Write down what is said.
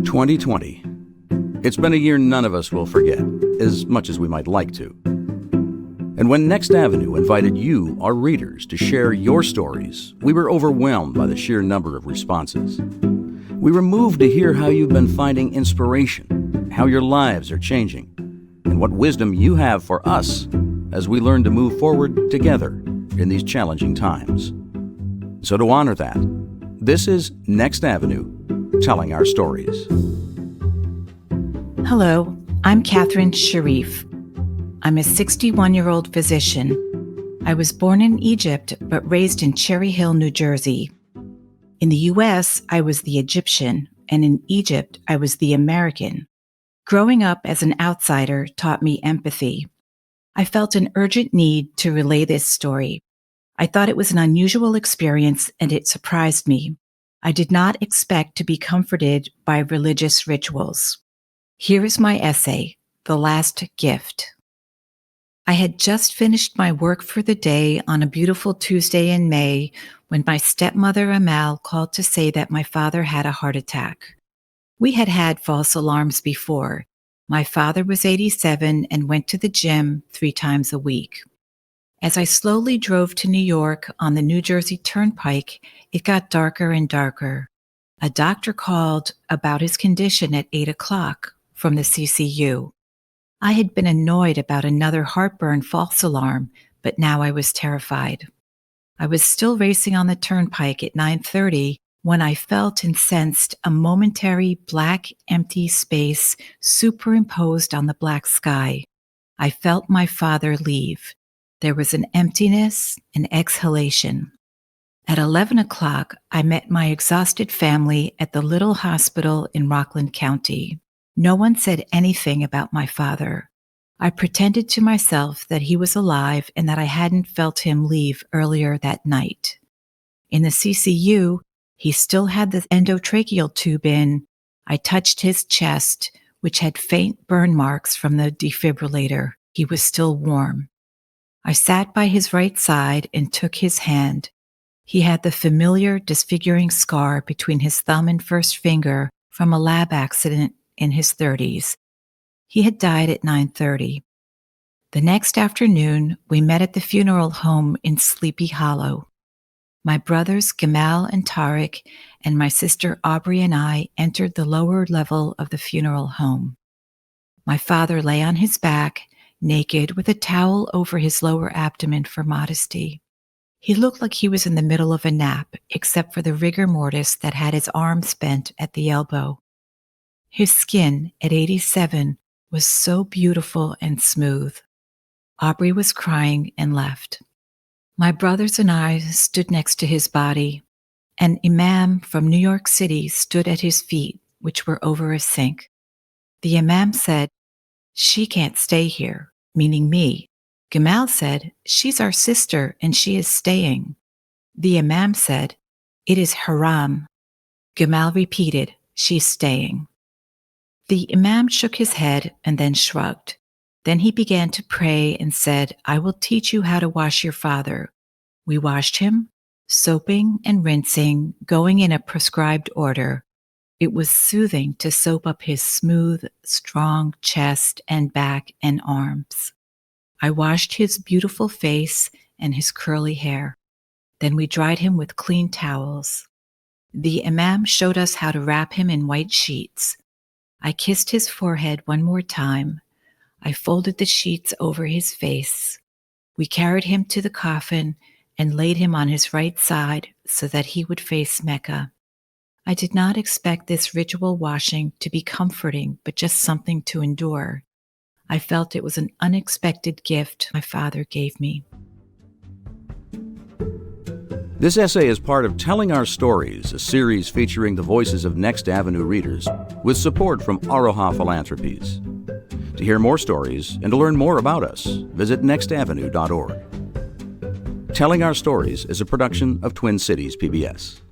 2020. It's been a year none of us will forget, as much as we might like to. And when Next Avenue invited you, our readers, to share your stories, we were overwhelmed by the sheer number of responses. We were moved to hear how you've been finding inspiration, how your lives are changing, and what wisdom you have for us as we learn to move forward together in these challenging times. So to honor that, this is Next Avenue, telling our stories. Hello, I'm Katherine Sherif. I'm a 61-year-old physician. I was born in Egypt, but raised in Cherry Hill, New Jersey. In the U.S., I was the Egyptian, and in Egypt, I was the American. Growing up as an outsider taught me empathy. I felt an urgent need to relay this story. I thought it was an unusual experience, and it surprised me. I did not expect to be comforted by religious rituals. Here is my essay, The Last Gift. I had just finished my work for the day on a beautiful Tuesday in May when my stepmother Amal called to say that my father had a heart attack. We had had false alarms before. My father was 87 and went to the gym 3 times a week. As I slowly drove to New York on the New Jersey Turnpike, it got darker and darker. A doctor called about his condition at 8 o'clock from the CCU. I had been annoyed about another heartburn false alarm, but now I was terrified. I was still racing on the turnpike at 9:30 when I felt and sensed a momentary black, empty space superimposed on the black sky. I felt my father leave. There was an emptiness, an exhalation. At 11 o'clock, I met my exhausted family at the little hospital in Rockland County. No one said anything about my father. I pretended to myself that he was alive and that I hadn't felt him leave earlier that night. In the CCU, he still had the endotracheal tube in. I touched his chest, which had faint burn marks from the defibrillator. He was still warm. I sat by his right side and took his hand. He had the familiar disfiguring scar between his thumb and first finger from a lab accident in his 30s. He had died at 9:30. The next afternoon, we met at the funeral home in Sleepy Hollow. My brothers Gamal and Tariq and my sister Aubrey and I entered the lower level of the funeral home. My father lay on his back, naked, with a towel over his lower abdomen for modesty. He looked like he was in the middle of a nap, except for the rigor mortis that had his arms bent at the elbow. His skin, at 87, was so beautiful and smooth. Aubrey was crying and left. My brothers and I stood next to his body. An imam from New York City stood at his feet, which were over a sink. The imam said, "She can't stay here," meaning me. Gamal said, "She's our sister and she is staying." The imam said, "It is haram." Gamal repeated, "She's staying." The imam shook his head and then shrugged. Then he began to pray and said, "I will teach you how to wash your father." We washed him, soaping and rinsing, going in a prescribed order. It was soothing to soap up his smooth, strong chest and back and arms. I washed his beautiful face and his curly hair. Then we dried him with clean towels. The imam showed us how to wrap him in white sheets. I kissed his forehead one more time. I folded the sheets over his face. We carried him to the coffin and laid him on his right side so that he would face Mecca. I did not expect this ritual washing to be comforting, but just something to endure. I felt it was an unexpected gift my father gave me. This essay is part of Telling Our Stories, a series featuring the voices of Next Avenue readers, with support from Aroha Philanthropies. To hear more stories and to learn more about us, visit nextavenue.org. Telling Our Stories is a production of Twin Cities PBS.